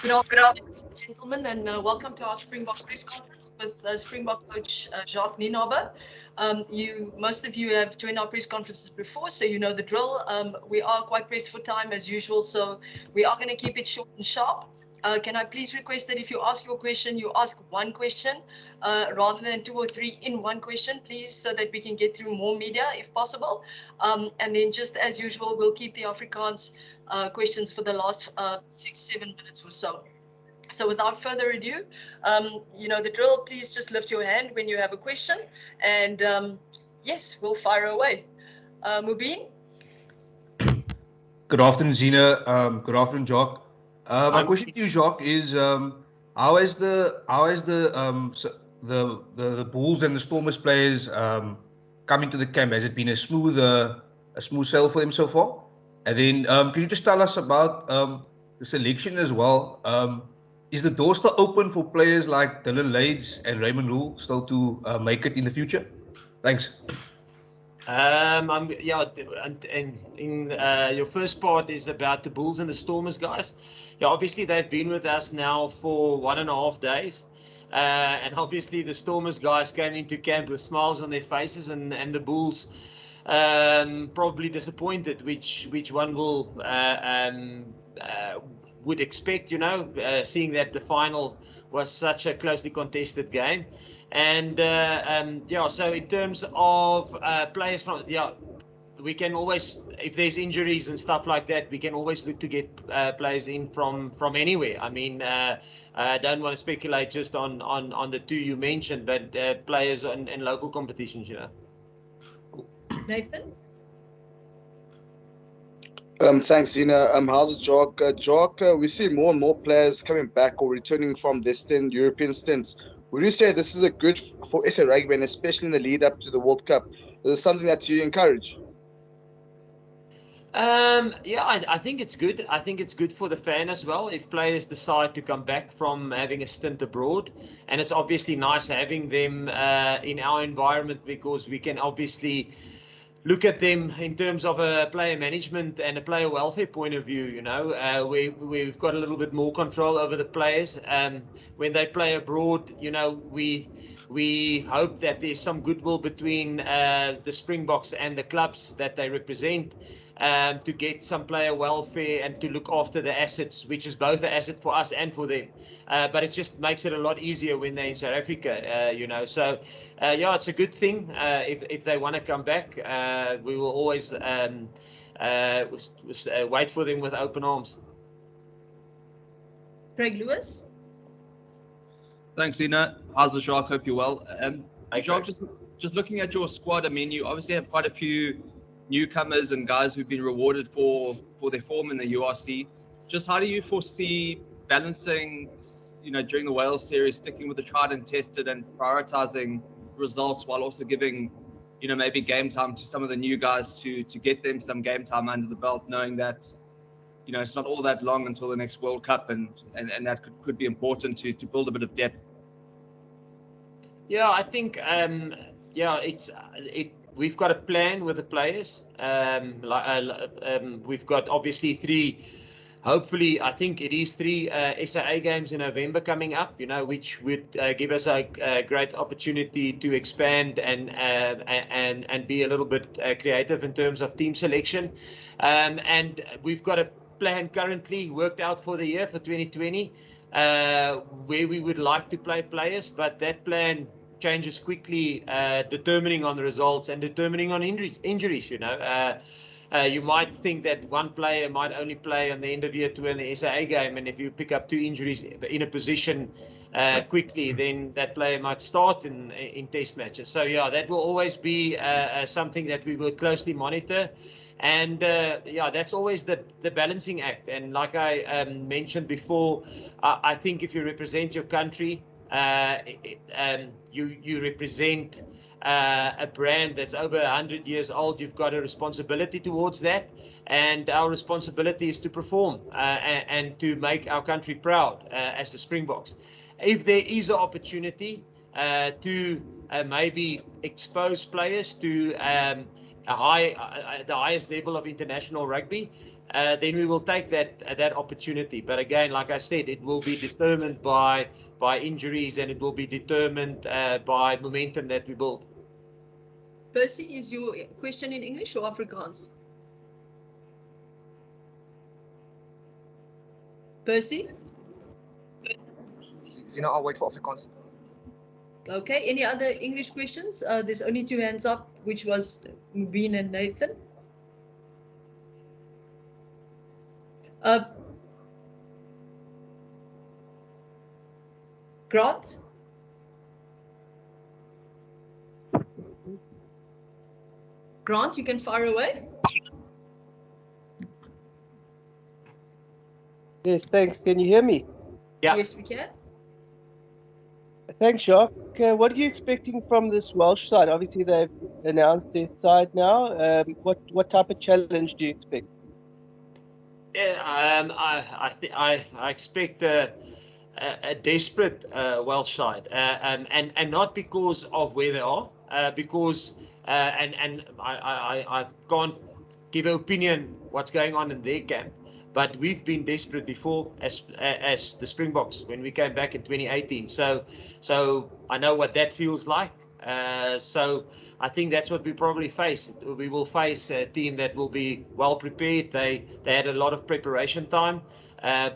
Good afternoon, gentlemen, and welcome to our Springbok press conference with Springbok coach Jacques Nienaber. Most of you have joined our press conferences before, so you know the drill. We are quite pressed for time as usual, so we are going to keep it short and sharp. Can I please request that if you ask your question, you ask one question rather than two or three in one question, please, so that we can get through more media if possible. And then just as usual, we'll keep the Afrikaans questions for the last 6-7 minutes or so. So without further ado, you know the drill. Please just lift your hand when you have a question, and yes, we'll fire away. Mubin? Good afternoon, Zina. Good afternoon, Jacques. My I'm question to you, Jacques, is how has the Bulls and the Stormers players coming to the camp? Has it been a smooth sail for them so far? And then can you just tell us about the selection as well? Is the door still open for players like Dylan Lades and Raymond Rule still to make it in the future? Thanks. yeah, and in your first part is about the Bulls and the Stormers guys. Yeah, obviously they've been with us now for 1.5 days. And obviously the Stormers guys came into camp with smiles on their faces, and the Bulls probably disappointed, which one will would expect, seeing that the final was such a closely contested game. And yeah, so in terms of players from, yeah, we can always, if there's injuries and stuff like that, we can always look to get players in from anywhere. I mean, I don't want to speculate just on the two you mentioned, but players in local competitions. Nathan? Thanks, Zina. How's it, Jock? Jock, we see more and more players coming back or returning from their European stints. Would you say this is a good for SA Rugby, and especially in the lead up to the World Cup? Is this something that you encourage? Yeah, I think it's good. I think it's good for the fan as well if players decide to come back from having a stint abroad. And it's obviously nice having them in our environment, because we can obviously look at them in terms of a player management and a player welfare point of view. We've got a little bit more control over the players. When they play abroad, we hope that there's some goodwill between the Springboks and the clubs that they represent, to get some player welfare and to look after the assets, which is both an asset for us and for them. But it just makes it a lot easier when they're in South Africa. So yeah, it's a good thing. If they want to come back, we will always wait for them with open arms. Craig Lewis? Thanks, Zina. How's the Jacques? Hope you're well. Hey, Jacques, Craig. just looking at your squad, I mean, you obviously have quite a few newcomers and guys who've been rewarded for their form in the URC. Just how do you foresee balancing, during the Wales series, sticking with the tried and tested and prioritizing results while also giving, maybe game time to some of the new guys to get them some game time under the belt, knowing that, it's not all that long until the next World Cup, and that could be important to build a bit of depth. Yeah, I think yeah, we've got a plan with the players. We've got obviously three. Hopefully, I think it is three SAA games in November coming up. Which would give us a great opportunity to expand and be a little bit creative in terms of team selection. And we've got a plan currently worked out for the year for 2020, where we would like to play players, but that plan changes quickly, determining on the results and determining on injuries. You might think that one player might only play on the end of year two in the SAA game, and if you pick up two injuries in a position quickly, then that player might start in test matches. So yeah, that will always be something that we will closely monitor. And yeah, that's always the balancing act. And like I mentioned before, I think if you represent your country, you represent a brand that's over 100 years old. You've got a responsibility towards that, and our responsibility is to perform and to make our country proud as the Springboks. If there is an opportunity to maybe expose players to the highest level of international rugby, then we will take that opportunity. But again, like I said, it will be determined by injuries, and it will be determined by momentum that we build. Percy, is your question in English or Afrikaans? Percy? Zina, I'll wait for Afrikaans. Okay, any other English questions? There's only 2 hands up, which was Mubin and Nathan. Grant? Grant, you can fire away. Yes, thanks. Can you hear me? Yeah. Yes, we can. Thanks, Jacques. What are you expecting from this Welsh side? Obviously, they've announced their side now. What type of challenge do you expect? I expect a desperate Welsh side, and not because of where they are, because and I can't give an opinion what's going on in their camp, but we've been desperate before as the Springboks when we came back in 2018. So I know what that feels like. So I think that's what we probably face. We will face a team that will be well prepared. They had a lot of preparation time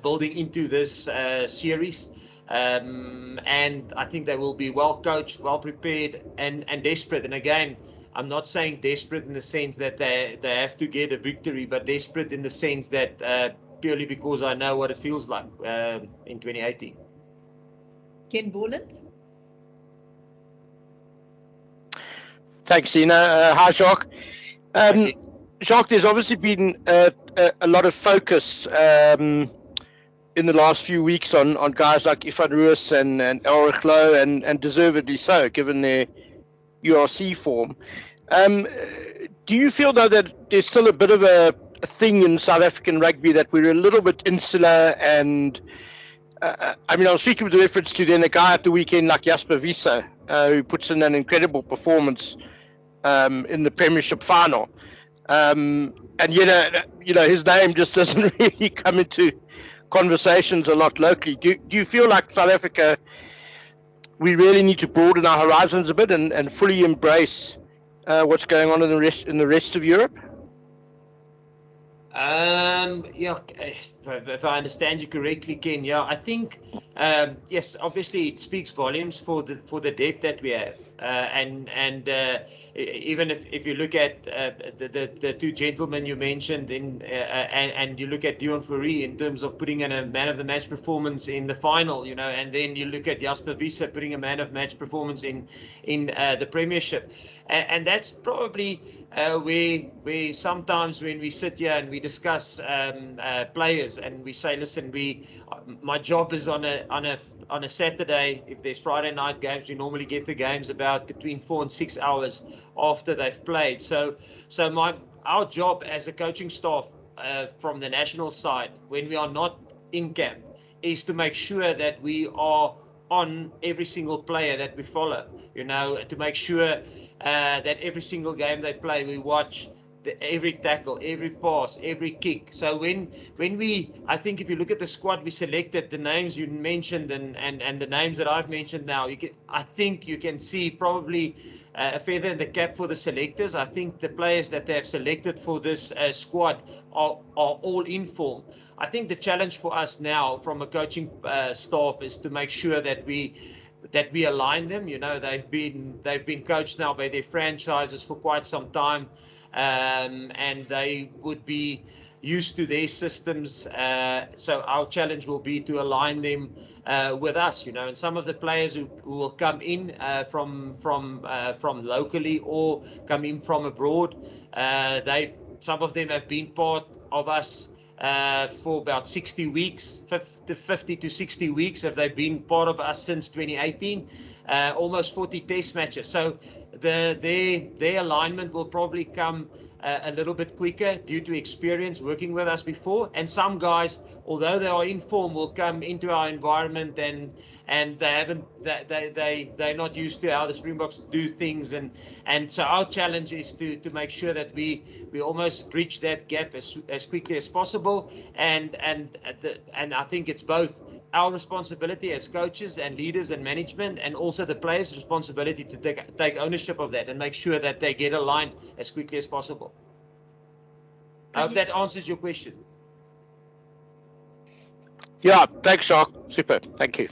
building into this series. And I think they will be well coached, well prepared, and desperate. And again, I'm not saying desperate in the sense that they have to get a victory, but desperate in the sense that purely because I know what it feels like in 2018. Ken Borland? Thanks, Zina. Hi, Jacques. Jacques, there's obviously been a lot of focus in the last few weeks on guys like Ifan Ruiz and Ulrich Loh, and deservedly so, given their URC form. Do you feel, though, that there's still a bit of a thing in South African rugby that we're a little bit insular? And I mean, I was speaking with reference to then a guy at the weekend like Jasper Wiese, who puts in an incredible performance in the Premiership final. And yet, his name just doesn't really come into conversations a lot locally. Do you feel like South Africa, we really need to broaden our horizons a bit and fully embrace what's going on in the rest of Europe? Yeah, if I understand you correctly, Ken, yeah, I think yes, obviously it speaks volumes for the depth that we have, and even if you look at the 2 gentlemen you mentioned and you look at Dion Fourie in terms of putting in a man of the match performance in the final, and then you look at Jasper Wiese putting a man of match performance in the Premiership, and that's probably where sometimes when we sit here and we discuss players and we say, listen, my job is on a Saturday. If there's Friday night games, we normally get the games about between 4 and 6 hours after they've played. So our job as a coaching staff from the national side, when we are not in camp, is to make sure that we are on every single player that we follow, to make sure that every single game they play, we watch every tackle, every pass, every kick. So when I think if you look at the squad we selected, the names you mentioned and the names that I've mentioned now, I think you can see probably a feather in the cap for the selectors. I think the players that they have selected for this squad are all in form. I think the challenge for us now from a coaching staff is to make sure that we align them. They've been coached now by their franchises for quite some time, and they would be used to their systems. So our challenge will be to align them with us. And some of the players who will come in from locally or come in from abroad, some of them have been part of us for about 60 weeks, 50 to 60 weeks have they been part of us since 2018, almost 40 test matches. So their alignment will probably come a little bit quicker due to experience working with us before. And some guys, although they are in form, will come into our environment and they're not used to how the Springboks do things, and so our challenge is to make sure that we almost bridge that gap as quickly as possible, and I think it's both our responsibility as coaches and leaders and management, and also the players' responsibility to take ownership of that and make sure that they get aligned as quickly as possible. I hope that answers your question. Yeah, thanks, Jacques. Super. Thank you.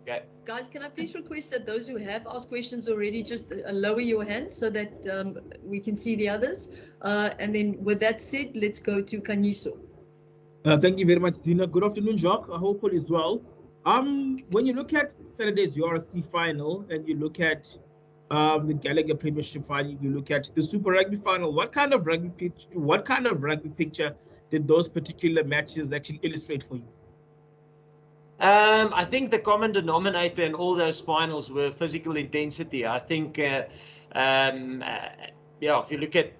Okay. Guys, can I please request that those who have asked questions already just lower your hands so that we can see the others. And then with that said, let's go to Kanyiso. Thank you very much, Zina. Good afternoon, Jacques. I hope all is well. When you look at Saturday's URC final and you look at the Gallagher Premiership final, you look at the Super Rugby final, what kind of rugby picture did those particular matches actually illustrate for you? I think the common denominator in all those finals were physical intensity. I think, yeah, if you look at,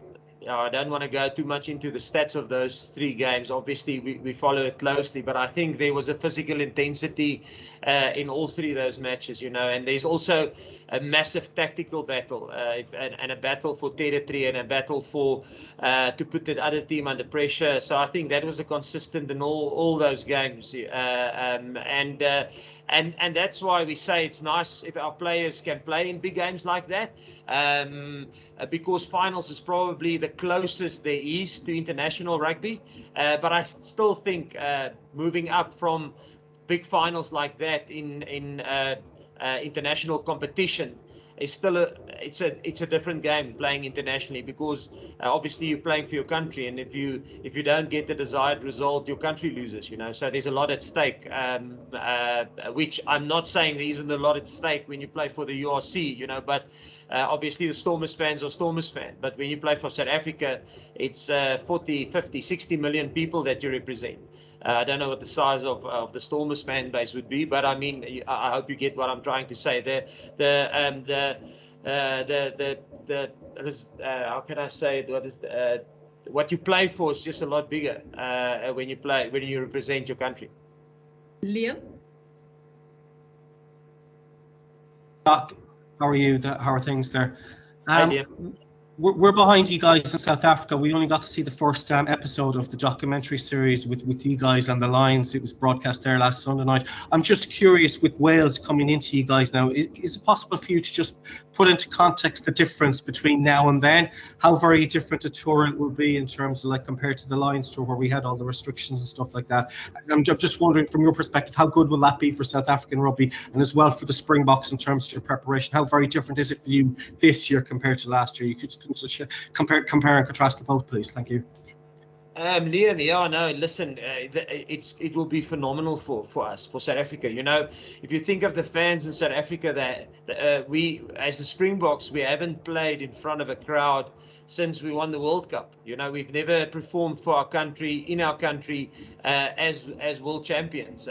I don't want to go too much into the stats of those three games. Obviously, we follow it closely, but I think there was a physical intensity in all three of those matches, and there's also a massive tactical battle and a battle for territory and a battle for to put the other team under pressure. So I think that was a consistent in all those games, and that's why we say it's nice if our players can play in big games like that, because finals is probably the closest there is to international rugby, but I still think moving up from big finals like that in international competition is still it's a different game playing internationally, because obviously you're playing for your country, and if you don't get the desired result, your country loses, so there's a lot at stake, which I'm not saying there isn't a lot at stake when you play for the URC, but obviously the Stormers fans are Stormers fans, but when you play for South Africa, it's 40, 50, 60 million people that you represent. I don't know what the size of the Stormers fan base would be, but I mean, I hope you get what I'm trying to say. How can I say it? What you play for is just a lot bigger when you represent your country. Liam? How are you? How are things there? Hi, Liam. We're behind you guys in South Africa. We only got to see the first episode of the documentary series with you guys and the Lions. It was broadcast there last Sunday night. I'm just curious, with Wales coming into you guys now, is it possible for you to just put into context the difference between now and then? How very different a tour it will be in terms of, like, compared to the Lions tour where we had all the restrictions and stuff like that. I'm just wondering, from your perspective, how good will that be for South African rugby and as well for the Springboks in terms of your preparation? How very different is it for you this year compared to last year? You could just compare and contrast the both, please. Thank you. Liam, yeah, no, listen, it will be phenomenal for us, for South Africa. If you think of the fans in South Africa, that we, as the Springboks, we haven't played in front of a crowd since we won the World Cup. We've never performed for our country, in our country, as world champions.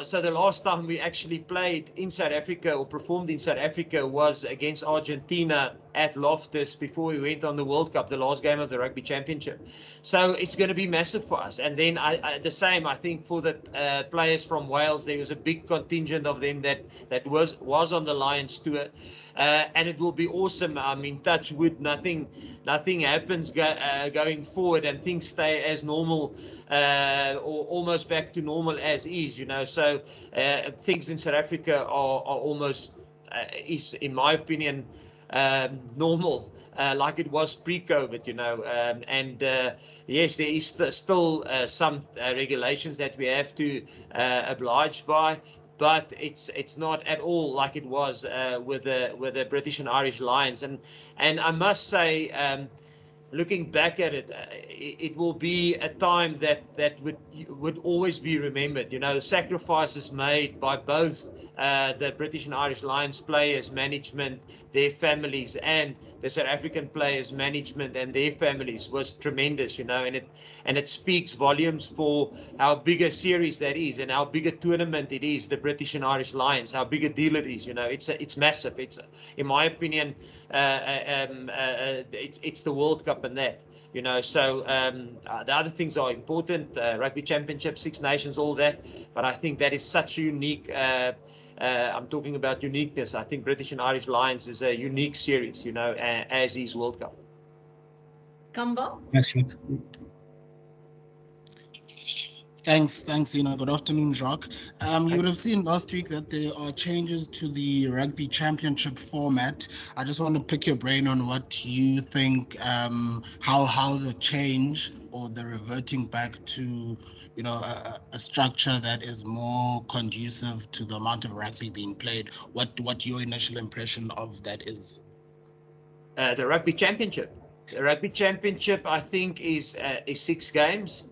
So the last time we actually played in South Africa or performed in South Africa was against Argentina at Loftus before we went on the World Cup, the last game of the Rugby Championship. So it's going to be massive for us. And then the same, I think, for the players from Wales. There was a big contingent of them that was on the Lions tour. And it will be awesome. I mean, touch wood, nothing happens going forward, and things stay as normal, or almost back to normal as is. So things in South Africa are almost, is, in my opinion, normal, like it was pre-COVID. Yes, there is still some regulations that we have to oblige by. But it's not at all like it was with the British and Irish Lions, and I must say, looking back at it, it will be a time that would always be remembered. The sacrifices made by both the British and Irish Lions players, management, their families, and the South African players, management, and their families was tremendous. And it speaks volumes for how big a series that is, and how big a tournament it is. The British and Irish Lions, how big a deal it is. It's massive. It's, in my opinion, it's the World Cup and that. So the other things are important, Rugby Championship, Six Nations, all that. But I think that is such a unique, I'm talking about uniqueness. I think British and Irish Lions is a unique series, as is World Cup. Kamba? Yes, Thanks. Good afternoon, Jacques. You would have seen last week that there are changes to the Rugby Championship format. I just want to pick your brain on what you think, how the change or the reverting back to, a structure that is more conducive to the amount of rugby being played. What your initial impression of that is? The Rugby Championship. The Rugby Championship, I think, is 6 games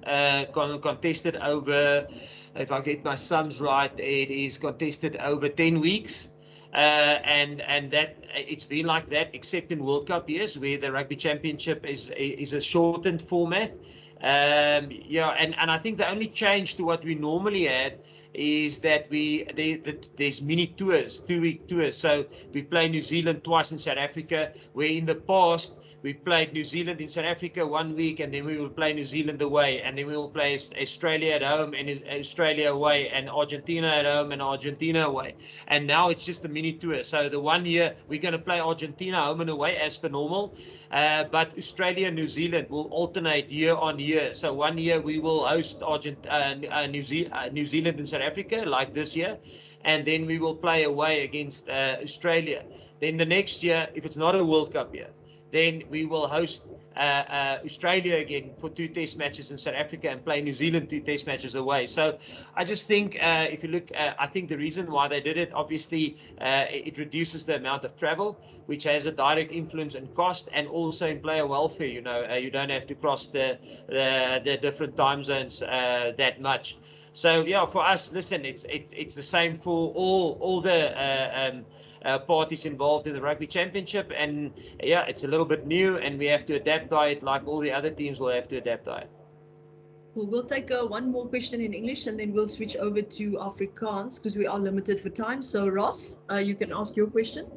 contested over, if I get my sums right, it is contested over 10 weeks. And that it's been like that, except in World Cup years, where the Rugby Championship is a shortened format. And I think the only change to what we normally had is that there's mini tours, 2-week tours. So we play New Zealand twice in South Africa, where in the past we played New Zealand in South Africa 1 week, and then we will play New Zealand away, and then we will play Australia at home and Australia away, and Argentina at home and Argentina away. And now it's just a mini tour. So the 1 year we're going to play Argentina home and away as per normal, but Australia and New Zealand will alternate year on year. So 1 year we will host New Zealand and South Africa, like this year, and then we will play away against Australia. Then the next year, if it's not a World Cup year, then we will host Australia again for 2 test matches in South Africa and play New Zealand 2 test matches away. So I just think if you look, I think the reason why they did it, obviously it reduces the amount of travel, which has a direct influence in cost and also in player welfare. You don't have to cross the different time zones that much. So yeah, for us, listen, it's the same for all the parties involved in the Rugby Championship, and yeah, it's a little bit new, and we have to adapt by it, like all the other teams will have to adapt by it. Well, we'll take one more question in English, and then we'll switch over to Afrikaans because we are limited for time. So Ross, you can ask your question.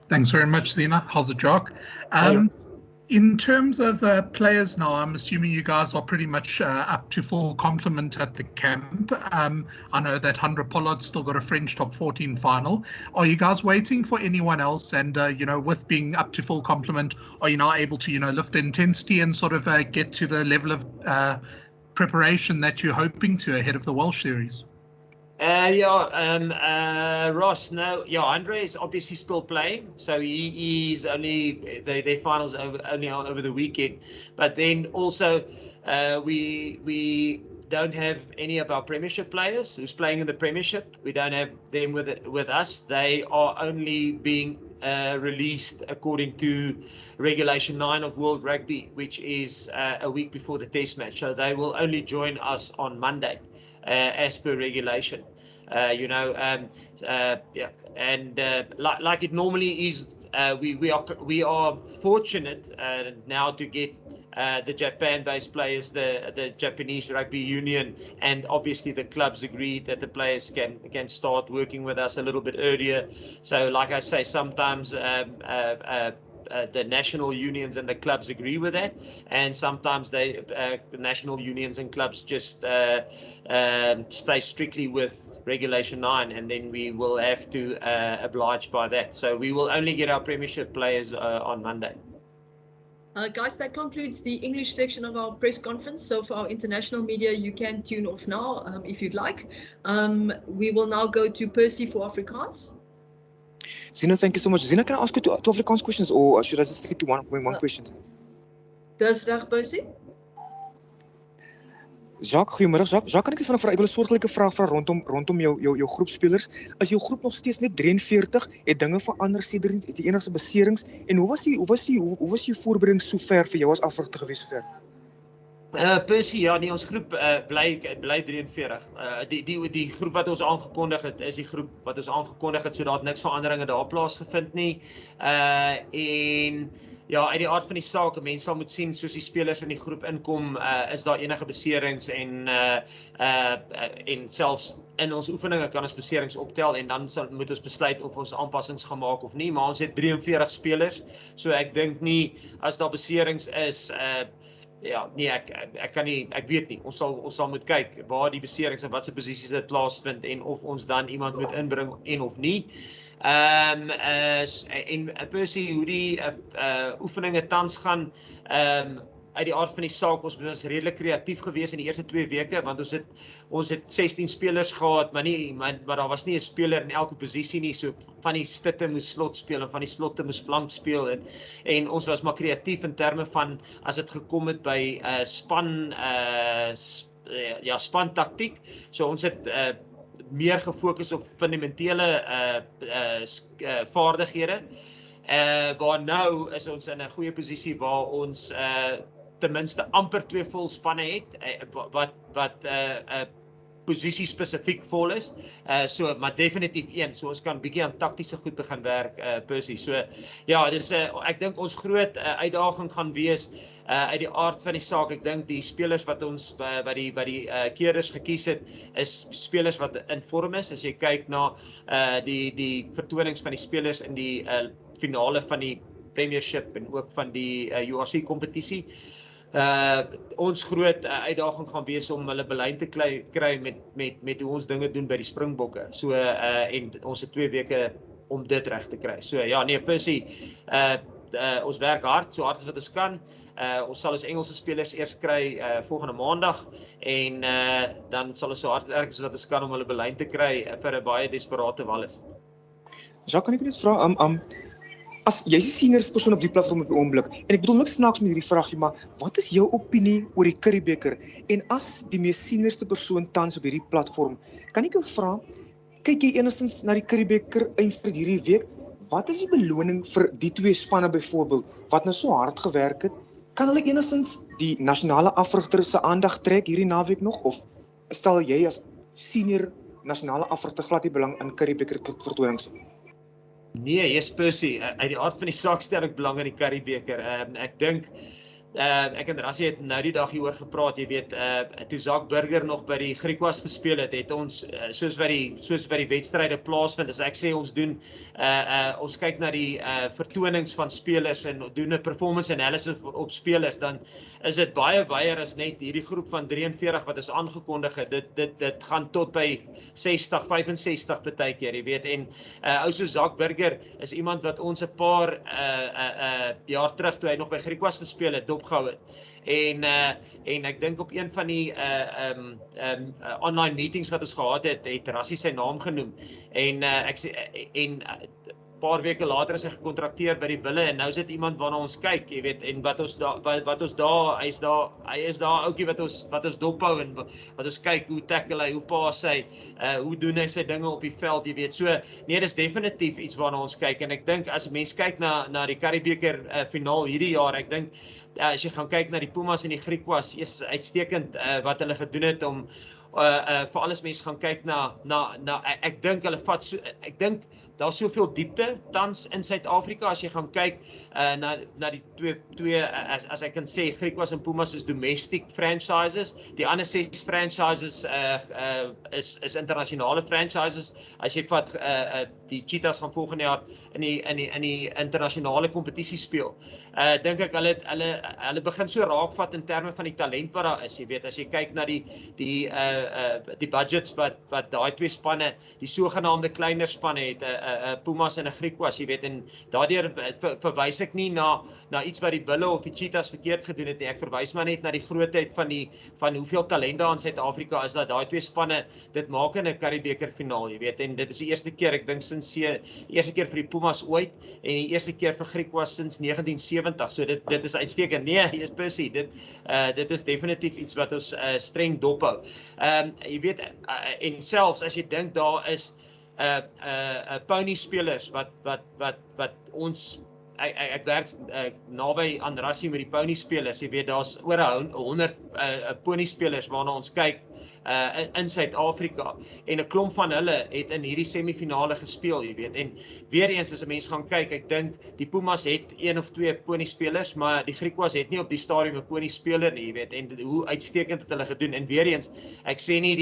Thanks very much, Zina. How's it, Jacques? In terms of players now, I'm assuming you guys are pretty much up to full complement at the camp. I know that Handra Pollard's still got a French top 14 final. Are you guys waiting for anyone else? And, with being up to full complement, are you now able to, lift the intensity and sort of get to the level of preparation that you're hoping to ahead of the Welsh series? Ross, no, Andre is obviously still playing, so he is only their finals only over the weekend. But then also we don't have any of our Premiership players who's playing in the Premiership. We don't have them with us. They are only being released according to Regulation 9 of World Rugby, which is a week before the Test match. So they will only join us on Monday. As per regulation, like it normally is. We are fortunate now to get the Japan-based players, the Japanese Rugby Union, and obviously the clubs agreed that the players can start working with us a little bit earlier. So, like I say, sometimes the national unions and the clubs agree with that, and sometimes the national unions and clubs just stay strictly with Regulation 9, and then we will have to oblige by that. So we will only get our Premiership players on Monday. Guys, that concludes the English section of our press conference. So for our international media, you can tune off now if you'd like. We will now go to Percy for Afrikaans. Zina, thank you so much. Zina, can I ask you two Afrikaans questions, or should I just stick to one question? Dis reg, Percy. Jacques, goeiemôre Jacques. Jacques, kan ek vra, ek wil 'n soortgelyke vraag vra rondom jou groepspelers. Is jou groep nog steeds net 43? Het dinge verander sedert die enigste beserings en hoe was die voorbereiding sover vir jou as afrigter gewees sover? Percy, ja, nee, ons groep bly 43. Die groep wat ons aangekondig het, is die groep wat ons aangekondig het, so daar het niks veranderinge daar plaasgevind nie. En ja, uit die aard van die saak, 'n mens sal moet sien soos die spelers in die groep inkom, is daar enige beserings en selfs in ons oefeninge kan ons beserings optel en dan moet ons besluit of ons aanpassings gaan maak of nie, maar ons het 43 spelers, so ek dink nie as daar beserings is, ja, nee, ek kan nie, ek weet nie. Ons sal moet kyk waar die beserings en watse posisies dit plaasvind en of ons dan iemand moet inbring en of nie. En Percy, hoe die oefeninge tans gaan, uit die aard van die saak, ons was redelik kreatief geweest in die eerste 2 weke, want ons het 16 spelers gehad, maar daar was nie 'n speler in elke posisie nie, so van die stitte moes slot speel en van die slotte moes flank speel en ons was maar kreatief in terme van as dit gekom het by span taktiek. So ons het meer gefokus op fundamentele vaardighede. Waar nou is ons in 'n goeie posisie waar ons ten minste amper 2 vol spanne het wat posisie spesifiek vol is. Maar definitief 1. So ons kan bietjie aan taktiese goed begin werk, Percy. So ja, dis ek dink ons groot uitdaging gaan wees uit die aard van die saak. Ek dink die spelers wat ons wat die keerders gekies het, is spelers wat in vorm is. As jy kyk na die vertonings van die spelers in die finale van die Premiership en ook van die URC kompetisie. Ons groot uitdaging gaan wees om hulle belyn te kry met hoe ons dinge doen by die Springbokke. So en ons het 2 weke om dit reg te kry. So ja, nee, Percy, ons werk hard, so hard as wat ons kan. Ons sal ons Engelse spelers eers kry volgende maandag en dan sal ons so hard werk as wat ons kan om hulle belyn te kry vir 'n baie desperate Wallis. Jacques, kan ek net vra, as jy's die senior persoon op die platform op die oomblik, en ek bedoel niks snaaks met hierdie vraagie, maar wat is jou opinie oor die Curriebeeker? En as die mees seniorste persoon tans op hierdie platform, kan ek jou vra, kyk jy enigstens na die Curriebeeker eindstryd hierdie week? Wat is die beloning vir die 2 spanne byvoorbeeld wat nou so hard gewerk het? Kan hulle enigstens die nasionale afrigter se aandag trek hierdie naweek nog, of stel jy as senior nasionale afrigter glad nie belang in Curriebeeker vertonings? Nee, yes, Percy, uit die aard van die saak stel ek belang in die Curriebeeker. Ek dink ek en Rassie het nou die dag hieroor gepraat, jy weet, toe Jacques Burger nog by die Griekwas gespeel het ons soos by die wedstryde plaasvind, as ek sê ons doen ons kyk na die vertonings van spelers en doen 'n performance analysis op spelers, dan is dit baie wyer as net hierdie groep van 43 wat is aangekondig het. Dit gaan tot by 60, 65 partykeer, jy weet, en ou so Jacques Burger is iemand wat ons 'n paar jaar terug toe hy nog by Griekwas gespeel het, dopgehou het. En ek dink op een van die online meetings wat ons gehad het Rassie sy naam genoem en ek sê paar weke later is hy gekontrakteer by die Bulle en nou is dit iemand waarna ons kyk, jy weet, en hy is daar ouetjie wat ons dophou en wat ons kyk, hoe tackle hy, hoe pas hy, hoe doen hy sy dinge op die veld, jy weet. So nee, dis definitief iets waarna ons kyk en ek dink as mense kyk na die Curriebeeker finaal hierdie jaar, ek dink as jy gaan kyk na die Pumas en die Griekwas, is uitstekend wat hulle gedoen het om vir alles mense gaan kyk na ek dink hulle vat so, ek dink daar's soveel diepte tans in Suid-Afrika as jy gaan kyk na die twee as ek kan sê Griekwas en Pumas is domestic franchises, die ander 6 franchises is internasionale franchises. As jy vat die Cheetahs gaan volgende jaar in die internasionale kompetisie speel. Dink ek hulle begin so raakvat in terme van die talent wat daar is, jy weet, as jy kyk na die budgets wat daai 2 spanne, die sogenaamde kleiner spanne het, Pumas en 'n Griquas, jy weet, en daardeur verwys ek nie na iets wat die Bulle of die Cheetahs verkeerd gedoen het nie. Ek verwys maar net na die grootheid van hoeveel talent daar in Suid-Afrika is, dat daai twee spanne dit maak in 'n Currie-beker finaal, jy weet, en dit is die eerste keer, ek dink sinds eerste keer vir die Pumas ooit en die eerste keer vir Griquas sinds 1970. So dit is uitstekend. Nee, is Percy, dit is definitief iets wat ons streng dophou. Jy weet, en selfs as jy dink daar is pony spelers wat ons ek werk naby aan Rassie met die pony spelers. Jy weet, daar's oor 100 pony spelers waarna ons kyk in Suid-Afrika, en 'n klomp van hulle het in hierdie semifinale gespeel, jy weet. En weer eens as 'n mens gaan kyk, ek dink die Pumas het 1 of 2 pony spelers, maar die Griquas het nie op die stadium 'n pony speler nie, jy weet. En hoe uitstekend het hulle gedoen. En weer eens, ek sê nie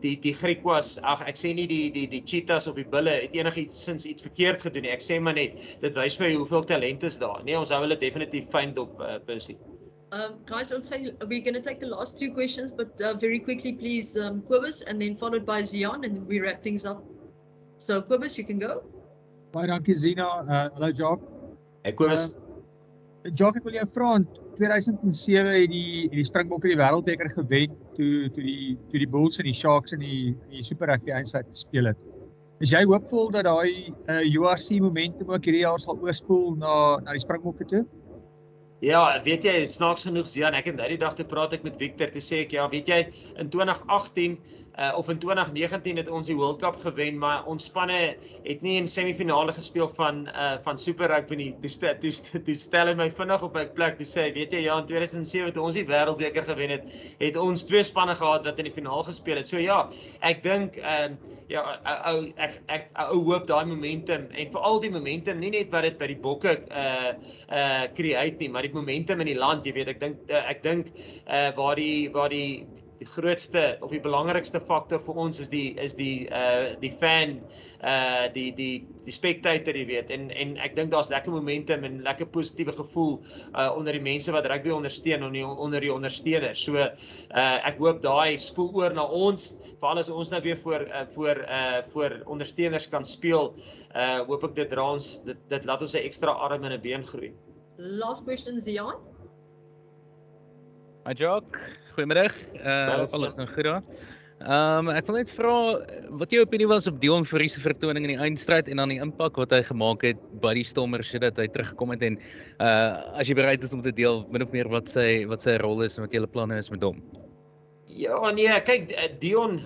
die Griquas, ek sê nie die Cheetahs of die Bulle het iets verkeerd gedoen nie. Ek sê maar net, dit wys vir jou hoeveel talent is daar. Nee, ons hou hulle definitief fyn dop, Percy. Guys, we're going to take the last 2 questions, but very quickly, please, Kobus, and then followed by Zian, and then we wrap things up. So, Kobus, you can go. Baie dankie, Zina. Hallo, Jacques. Hey, Kobus. Jacques, ek wil jou vra, in 2007 het die Springbokke die Wêreldbeker gewen toe die Bulls en die Sharks in die Super Rugby eindstryd gespeel het. Is jy hoopvol dat daai URC momentum ook hierdie jaar sal oorspoel na die Springbokke toe? Ja, weet jy, snaaks genoeg, Zian, ek het nou die dag te praat ek met Victor, toe sê ek, ja, weet jy, in 2018 of in 2019 het ons die World Cup gewen, maar ons spanne het nie in semifinale gespeel van Super Rugby nie. Toe stel hy my vinnig op my plek, toe sê hy, weet jy, ja, in 2007 toe ons die Wêreldbeker gewen het ons 2 spanne gehad wat in die finaal gespeel het. So ja, ek dink ek hoop daai momentum, en veral die momentum, nie net wat dit by die Bokke create nie, maar die momentum in die land, jy weet, ek dink waar die grootste of die belangrikste faktor vir ons is die fan, die spectator, jy weet, en ek dink daar's lekker momentum en lekker positiewe gevoel onder die mense wat rugby ondersteun, onder die ondersteuners. So ek hoop daai spoel oor na ons, veral as ons nou weer voor ondersteuners kan speel, hoop ek dit laat ons 'n ekstra arm en 'n been groei. Last question, Zian. Hi Jacques, goeiemiddag. Alles nou goed daar. Ek wil net vra wat jou opinie was op Dion Fourie se vertoning in die eindstryd en dan die impak wat hy gemaak het by die Stormers sodat hy teruggekom het, en as jy bereid is om te deel min of meer wat sy rol is en wat julle planne is met hom. Ja, nee, kyk, Dion,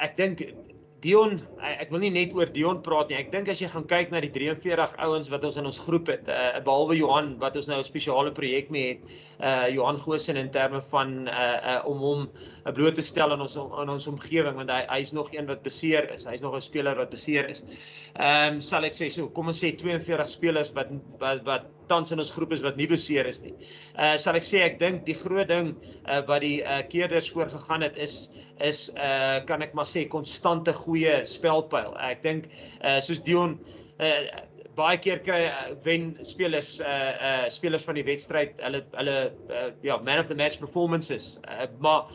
ek dink Dion, ek wil nie net oor Dion praat nie. Ek dink as jy gaan kyk na die 43 ouens wat ons in ons groep het, behalwe Johan wat ons nou 'n spesiale projek mee het, Johan Goosen in terme van om hom bloot te stel in ons omgewing, want hy is nog een wat beseer is. Hy's nog 'n speler wat beseer is. Sal ek sê so, kom ons sê 42 spelers wat tans in ons groep is wat nie beseer is nie. Sal ek sê, ek dink die groot ding wat die keerders voorgegaan het is kan ek maar sê konstante goeie spelpyl. Ek dink soos Dion baie keer wen spelers van die wedstryd hulle man of the match performances, maar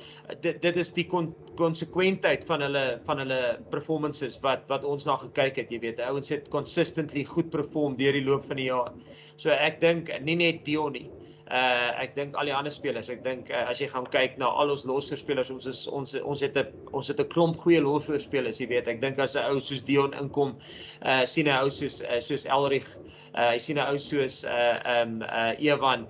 dit is die konsekwentheid van hulle performances wat ons na gekyk het, jy weet. Ouens het consistently goed perform deur die loop van die jaar. So ek dink nie net Dion nie. Ek dink al die ander spelers, ek dink as jy gaan kyk na al ons losvoorspelers, ons het 'n klomp goeie losvoorspelers, jy weet. Ek dink as 'n ou soos Dion inkom, sien 'n ou soos Elrich, hy sien 'n ou soos Evan,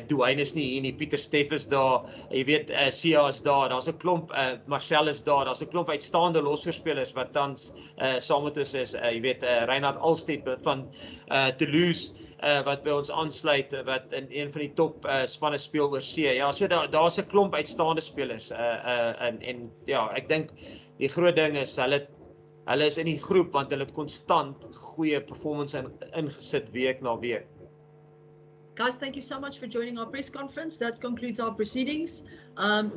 Dwayne is nie hier nie, Pieter Steff is daar, jy weet, Sia is daar's 'n klomp, Marcel is daar's 'n klomp uitstaande losvoorspelers wat tans saam met ons is, jy weet, Reinhard Alstedt van Toulouse, wat by ons aansluit, wat in een van die top spanne speel oor see. Ja, so daar's 'n klomp uitstaande spelers, en ja, ek dink die groot ding is hulle is in die groep want hulle het konstant goeie performance ingesit week na week. Guys, thank you so much for joining our press conference. That concludes our proceedings.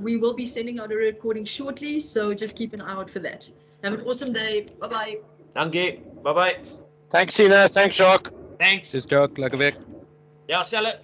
We will be sending out a recording shortly, so just keep an eye out for that. Have an awesome day. Bye-bye. Dankie. Bye-bye. Thanks, Ina. Thanks, Jacques. Thanks. Dis Jacques, lekker week. Ja, selfe.